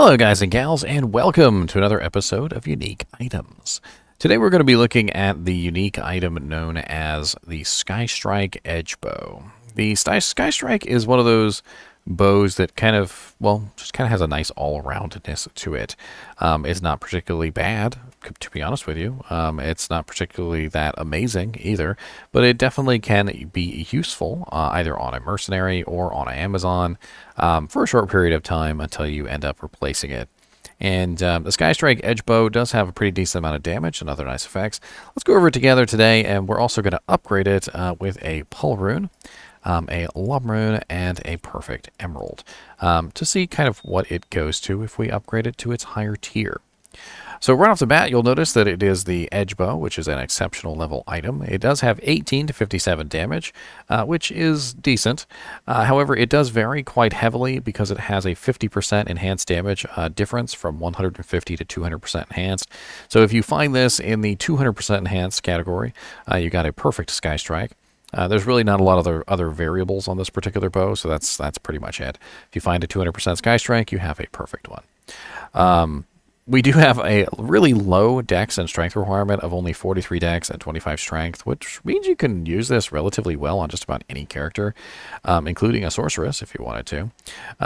Hello guys and gals, and welcome to another episode of Unique Items. Today we're going to be looking at the unique item known as the Skystrike Edge Bow. The Skystrike is one of those bows that kind of, well, just kind of has a nice all-aroundedness to it. It's not particularly bad, to be honest with you. It's not particularly that amazing either, but it definitely can be useful either on a mercenary or on Amazon for a short period of time until you end up replacing it. And the Skystrike Edge Bow does have a pretty decent amount of damage and other nice effects. Let's go over it together today, and we're also going to upgrade it with a Pull Rune, a Lob Rune, and a Perfect Emerald to see kind of what it goes to if we upgrade it to its higher tier. So right off the bat, you'll notice that it is the Edge Bow, which is an exceptional level item. It does have 18 to 57 damage, which is decent. However, it does vary quite heavily because it has a 50% enhanced damage difference from 150 to 200% enhanced. So if you find this in the 200% enhanced category, you got a perfect Skystrike. There's really not a lot of other variables on this particular bow, so that's pretty much it. If you find a 200% Skystrike, you have a perfect one. We do have a really low dex and strength requirement of only 43 dex and 25 strength, which means you can use this relatively well on just about any character, including a sorceress if you wanted to.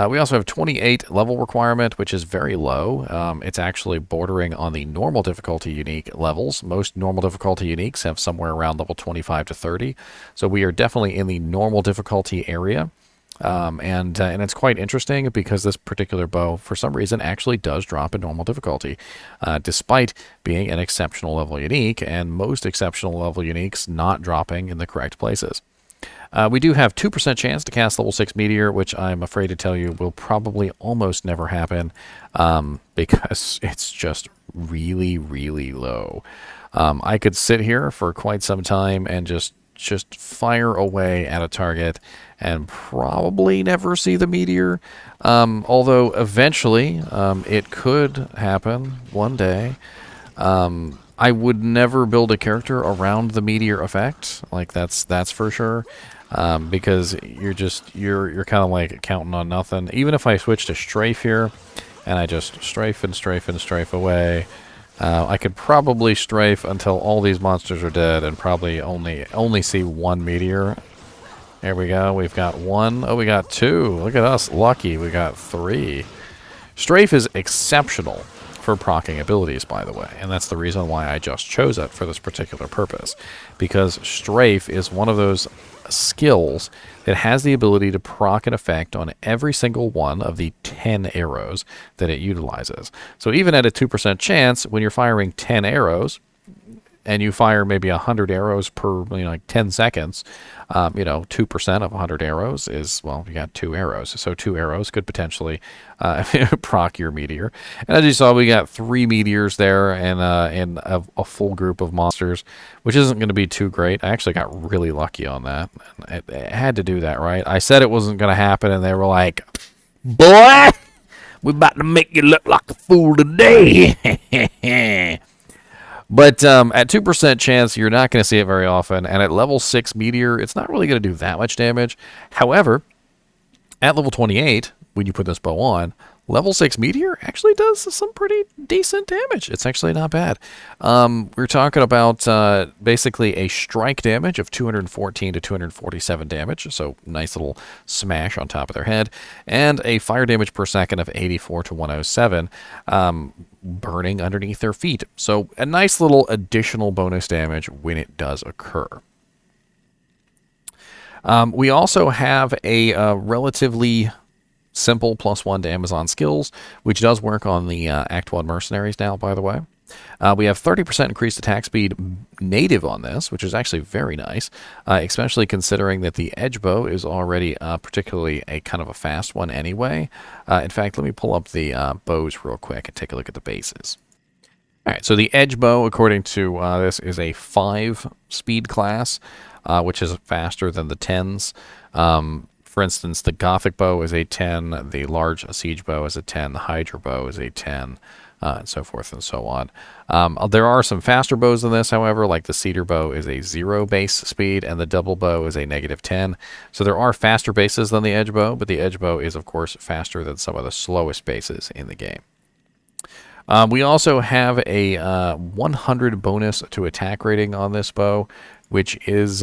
We also have 28 level requirement, which is very low. It's actually bordering on the normal difficulty unique levels. Most normal difficulty uniques have somewhere around level 25 to 30, so we are definitely in the normal difficulty area. And it's quite interesting because this particular bow, for some reason, actually does drop in normal difficulty, despite being an exceptional level unique, and most exceptional level uniques not dropping in the correct places. We do have 2% chance to cast level 6 Meteor, which I'm afraid to tell you will probably almost never happen, because it's just really, really low. I could sit here for quite some time and just fire away at a target and probably never see the meteor, although eventually it could happen one day. I would never build a character around the meteor effect, like that's for sure, because you're kind of like counting on nothing. Even if I switch to strafe here and I just strafe and strafe and strafe away, I could probably strafe until all these monsters are dead and probably only see one meteor. There we go. We've got one. Oh, we got two. Look at us. Lucky. We got three. Strafe is exceptional for proccing abilities, by the way, and that's the reason why I just chose it for this particular purpose, because strafe is one of those skills that has the ability to proc an effect on every single one of the 10 arrows that it utilizes. So even at a 2% chance, when you're firing 10 arrows, and you fire maybe 100 arrows per, like 10 seconds, 2% of 100 arrows is, well, you got 2 arrows. So 2 arrows could potentially proc your meteor. And as you saw, we got 3 meteors there and a full group of monsters, which isn't going to be too great. I actually got really lucky on that. It had to do that, right? I said it wasn't going to happen, and they were like, "Boy, we're about to make you look like a fool today." But at 2% chance, you're not going to see it very often. And at level 6 Meteor, it's not really going to do that much damage. However, at level 28, when you put this bow on, level 6 Meteor actually does some pretty decent damage. It's actually not bad. We're talking about basically a strike damage of 214 to 247 damage. So nice little smash on top of their head. And a fire damage per second of 84 to 107. Burning underneath their feet. So a nice little additional bonus damage when it does occur. We also have a relatively simple +1 to Amazon skills, which does work on the Act 1 mercenaries now, by the way. We have 30% increased attack speed native on this, which is actually very nice, especially considering that the Edge Bow is already particularly a kind of a fast one anyway. In fact, let me pull up the bows real quick and take a look at the bases. All right, so the Edge Bow, according to this, is a 5 speed class, which is faster than the 10s. For instance, the Gothic Bow is a 10, the Large Siege Bow is a 10, the Hydra Bow is a 10, and so forth and so on. There are some faster bows than this, however, like the cedar bow is a 0 base speed and the double bow is a -10. So there are faster bases than the edge bow, but the edge bow is, of course, faster than some of the slowest bases in the game. We also have a 100 bonus to attack rating on this bow, which is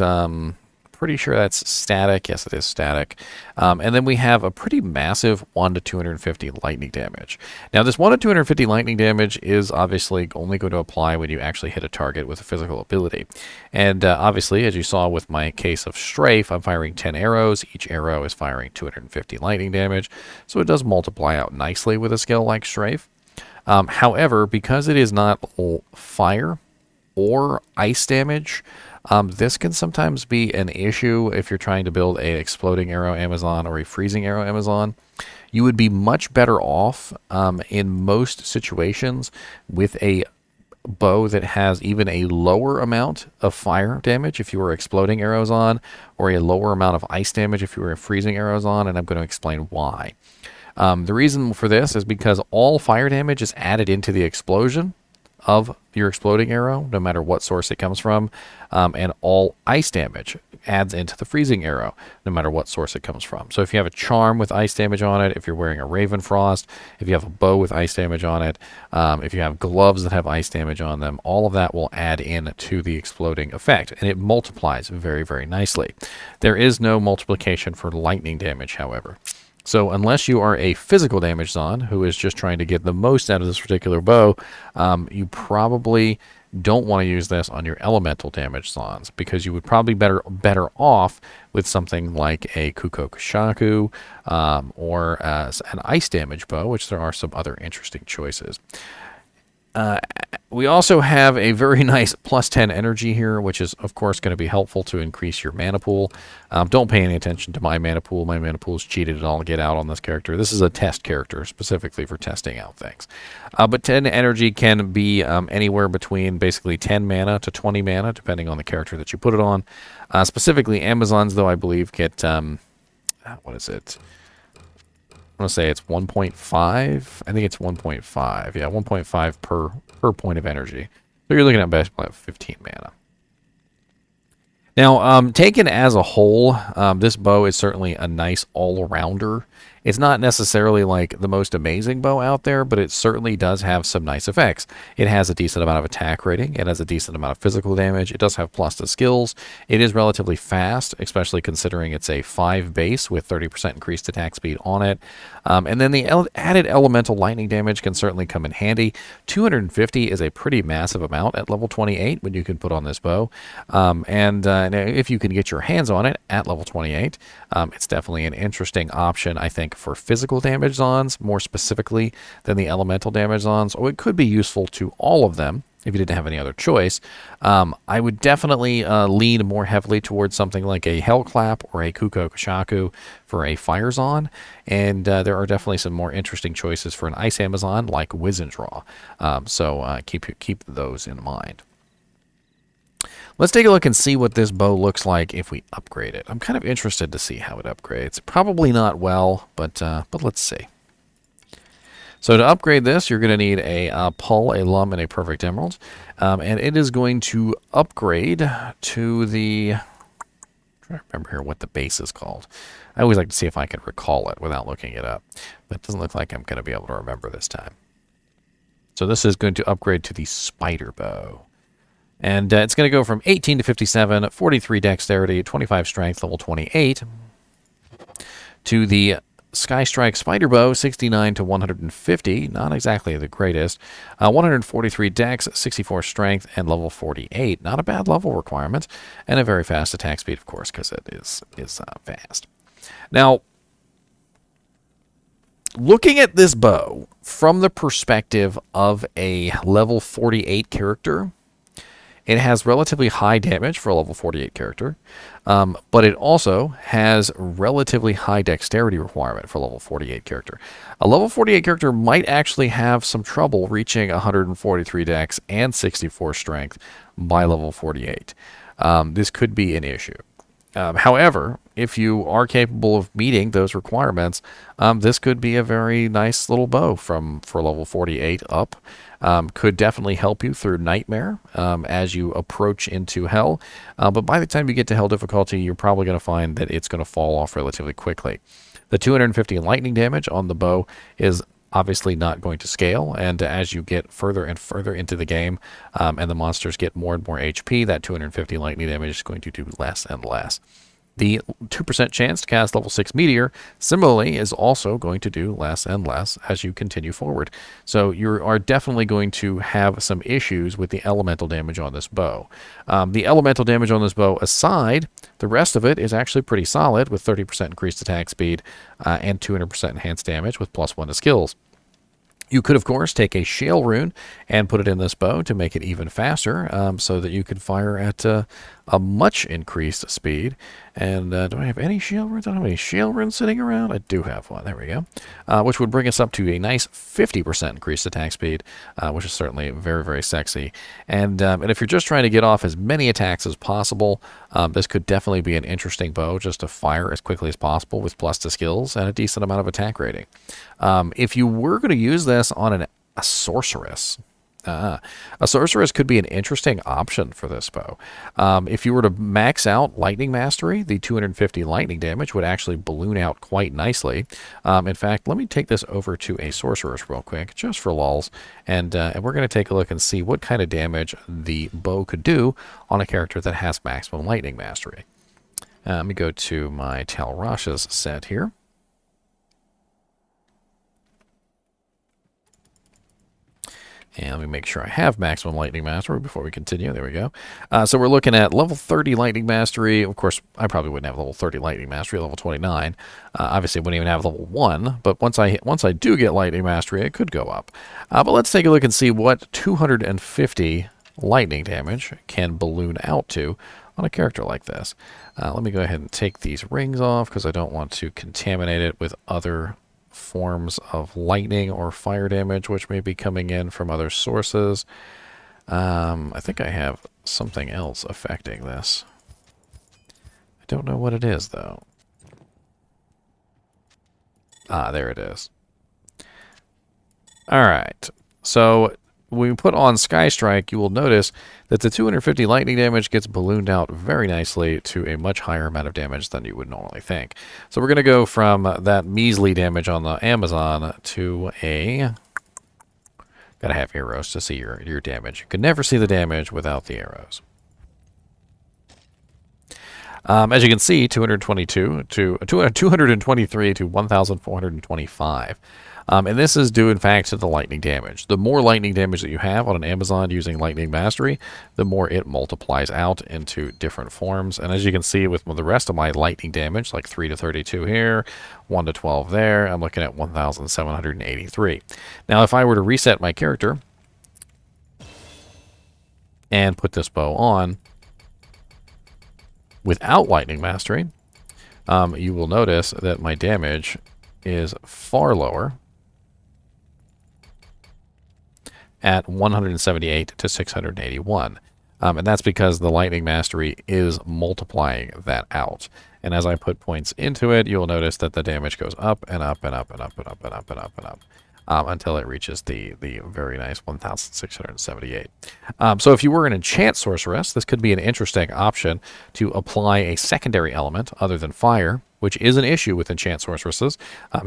pretty sure that's static. Yes, it is static. And then we have a pretty massive 1 to 250 lightning damage. Now, this 1 to 250 lightning damage is obviously only going to apply when you actually hit a target with a physical ability. And obviously, as you saw with my case of Strafe, I'm firing 10 arrows. Each arrow is firing 250 lightning damage. So it does multiply out nicely with a skill like Strafe. However, because it is not fire or ice damage, this can sometimes be an issue if you're trying to build a exploding arrow Amazon or a freezing arrow Amazon. You would be much better off in most situations with a bow that has even a lower amount of fire damage if you were exploding arrows on, or a lower amount of ice damage if you were freezing arrows on, and I'm going to explain why. The reason for this is because all fire damage is added into the explosion of your exploding arrow, no matter what source it comes from, and all ice damage adds into the freezing arrow, no matter what source it comes from. So if you have a charm with ice damage on it, if you're wearing a Raven Frost, if you have a bow with ice damage on it, if you have gloves that have ice damage on them, all of that will add in to the exploding effect, and it multiplies very, very nicely. There is no multiplication for lightning damage, however. So unless you are a physical damage Zon who is just trying to get the most out of this particular bow, you probably don't want to use this on your elemental damage Zons, because you would probably better off with something like a Kukokushaku or an ice damage bow, which there are some other interesting choices. We also have a very nice +10 energy here, which is, of course, going to be helpful to increase your mana pool. Don't pay any attention to my mana pool. My mana pool is cheated at all get out on this character. This is a test character, specifically for testing out things. But 10 energy can be anywhere between basically 10 mana to 20 mana, depending on the character that you put it on. Specifically, Amazons, though, I believe, get, what is it? I'm going to say it's 1.5. I think it's 1.5. Yeah, 1.5 per point of energy. So you're looking at basically 15 mana. Now, taken as a whole, this bow is certainly a nice all-arounder. It's not necessarily like the most amazing bow out there, but it certainly does have some nice effects. It has a decent amount of attack rating. It has a decent amount of physical damage. It does have plus to skills. It is relatively fast, especially considering it's a 5 base with 30% increased attack speed on it. And then the added elemental lightning damage can certainly come in handy. 250 is a pretty massive amount at level 28 when you can put on this bow. And if you can get your hands on it at level 28, it's definitely an interesting option, I think, for physical damage Zons, more specifically than the elemental damage Zons. Oh, it could be useful to all of them if you didn't have any other choice. I would definitely lean more heavily towards something like a Hellclap or a Kukokushaku for a Fire Zon, and there are definitely some more interesting choices for an Ice Amazon like Wizendraw. So keep those in mind. Let's take a look and see what this bow looks like if we upgrade it. I'm kind of interested to see how it upgrades. Probably not well, but let's see. So to upgrade this, you're going to need a Pull, a Lum, and a Perfect Emerald. And it is going to upgrade to the... I'm trying to remember here what the base is called. I always like to see if I can recall it without looking it up. But it doesn't look like I'm going to be able to remember this time. So this is going to upgrade to the Spider Bow. And it's going to go from 18 to 57, 43 dexterity, 25 strength, level 28, to the Skystrike Spider Bow, 69 to 150, not exactly the greatest, 143 dex, 64 strength, and level 48. Not a bad level requirement, and a very fast attack speed, of course, because it is fast. Now, looking at this bow from the perspective of a level 48 character, it has relatively high damage for a level 48 character, but it also has relatively high dexterity requirement for a level 48 character. A level 48 character might actually have some trouble reaching 143 dex and 64 strength by level 48. This could be an issue. However, if you are capable of meeting those requirements, this could be a very nice little bow for level 48 up. Could definitely help you through Nightmare as you approach into Hell. But by the time you get to Hell difficulty, you're probably going to find that it's going to fall off relatively quickly. The 250 lightning damage on the bow is obviously not going to scale, and as you get further and further into the game and the monsters get more and more HP, that 250 lightning damage is going to do less and less. The 2% chance to cast level 6 Meteor, similarly, is also going to do less and less as you continue forward. So you are definitely going to have some issues with the elemental damage on this bow. The elemental damage on this bow aside, the rest of it is actually pretty solid with 30% increased attack speed and 200% enhanced damage with +1 to skills. You could, of course, take a shale rune and put it in this bow to make it even faster so that you could fire at a much increased speed. And do I have any shale runes? I don't have any shale runes sitting around. I do have one. There we go. Which would bring us up to a nice 50% increased attack speed, which is certainly very, very sexy. And if you're just trying to get off as many attacks as possible, this could definitely be an interesting bow just to fire as quickly as possible with plus to skills and a decent amount of attack rating. If you were going to use this on a sorceress, a sorceress could be an interesting option for this bow. If you were to max out Lightning Mastery, the 250 lightning damage would actually balloon out quite nicely. In fact, let me take this over to a sorceress real quick, just for lulz, and we're going to take a look and see what kind of damage the bow could do on a character that has maximum Lightning Mastery. Let me go to my Talrash's set here. And let me make sure I have maximum lightning mastery before we continue. There we go. So we're looking at level 30 lightning mastery. Of course, I probably wouldn't have level 30 lightning mastery, level 29. Obviously, I wouldn't even have level 1. But once I do get lightning mastery, it could go up. But let's take a look and see what 250 lightning damage can balloon out to on a character like this. Let me go ahead and take these rings off because I don't want to contaminate it with other forms of lightning or fire damage which may be coming in from other sources. I think I have something else affecting this. I don't know what it is though. There it is. Alright, so when we put on Skystrike, you will notice that the 250 lightning damage gets ballooned out very nicely to a much higher amount of damage than you would normally think. So we're going to go from that measly damage on the Amazon to a... Gotta have arrows to see your damage. You can never see the damage without the arrows. As you can see, 223 to 1,425. And this is due, in fact, to the lightning damage. The more lightning damage that you have on an Amazon using Lightning Mastery, the more it multiplies out into different forms. And as you can see with the rest of my lightning damage, like 3 to 32 here, 1 to 12 there, I'm looking at 1,783. Now, if I were to reset my character and put this bow on without Lightning Mastery, you will notice that my damage is far lower at 178 to 681. And that's because the Lightning Mastery is multiplying that out. And as I put points into it, you'll notice that the damage goes up and up and up and up and up and up and up and up. Until it reaches the very nice 1,678. So if you were an enchant sorceress, this could be an interesting option to apply a secondary element other than fire, which is an issue with enchant sorceresses,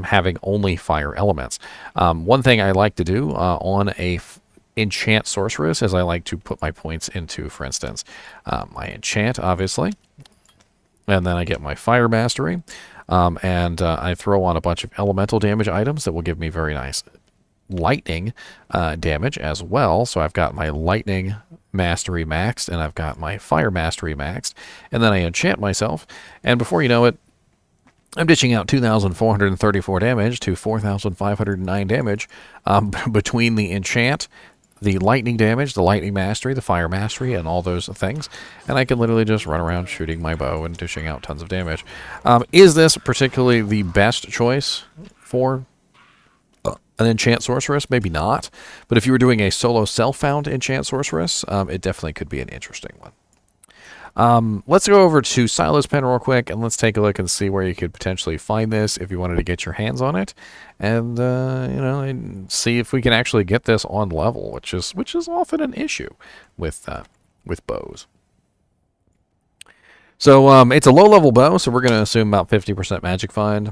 having only fire elements. One thing I like to do on a enchant sorceress is I like to put my points into, for instance, my enchant, obviously, and then I get my fire mastery. And I throw on a bunch of elemental damage items that will give me very nice lightning damage as well. So I've got my lightning mastery maxed, and I've got my fire mastery maxed. And then I enchant myself, and before you know it, I'm dishing out 2,434 damage to 4,509 damage between the enchant, the lightning damage, the lightning mastery, the fire mastery, and all those things. And I can literally just run around shooting my bow and dishing out tons of damage. Is this particularly the best choice for an enchant sorceress? Maybe not. But if you were doing a solo self-found enchant sorceress, it definitely could be an interesting one. Let's go over to Silo's Pen real quick, and let's take a look and see where you could potentially find this if you wanted to get your hands on it, and and see if we can actually get this on level, which is often an issue with bows. So it's a low-level bow, so we're going to assume about 50% magic find,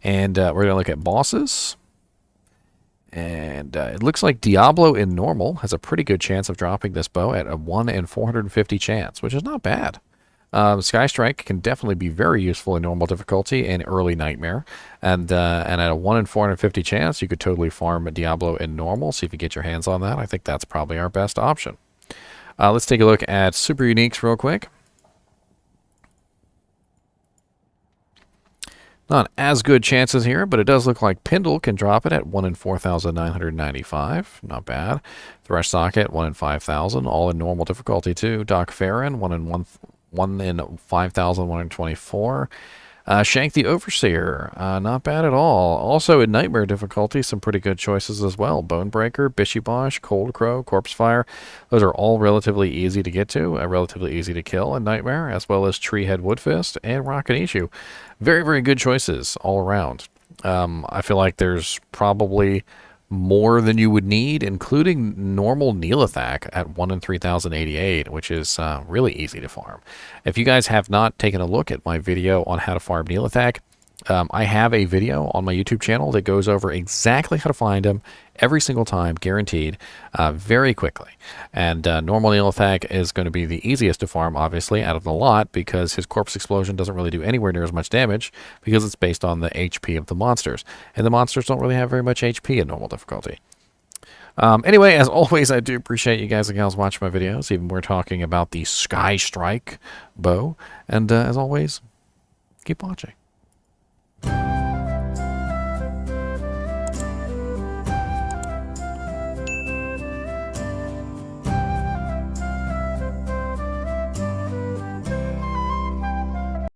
and we're going to look at bosses. And it looks like Diablo in normal has a pretty good chance of dropping this bow at a 1 in 450 chance, which is not bad. Skystrike can definitely be very useful in normal difficulty and early nightmare. And at a 1 in 450 chance, you could totally farm Diablo in normal. See if you get your hands on that. I think that's probably our best option. Let's take a look at super uniques real quick. Not as good chances here, but it does look like Pindle can drop it at 1 in 4,995. Not bad. Thresh Socket, 1 in 5,000. All in normal difficulty, too. Doc Farron, 1 in 5,124. Shank the Overseer, not bad at all. Also in Nightmare difficulty, some pretty good choices as well. Bonebreaker, Bishy-Bosh, Cold Crow, Corpse Fire. Those are all relatively easy to get to, relatively easy to kill in Nightmare, as well as Treehead Woodfist and Rockanishu. Very, very good choices all around. I feel like there's probably more than you would need, including normal Neelathak at 1 in 3,088, which is really easy to farm. If you guys have not taken a look at my video on how to farm Neelathak, I have a video on my YouTube channel that goes over exactly how to find him every single time, guaranteed, very quickly. And normal Neelathak is going to be the easiest to farm, obviously, out of the lot, because his Corpse Explosion doesn't really do anywhere near as much damage, because it's based on the HP of the monsters. And the monsters don't really have very much HP in normal difficulty. Anyway, as always, I do appreciate you guys and gals watching my videos, even we're talking about the Skystrike bow. And as always, keep watching.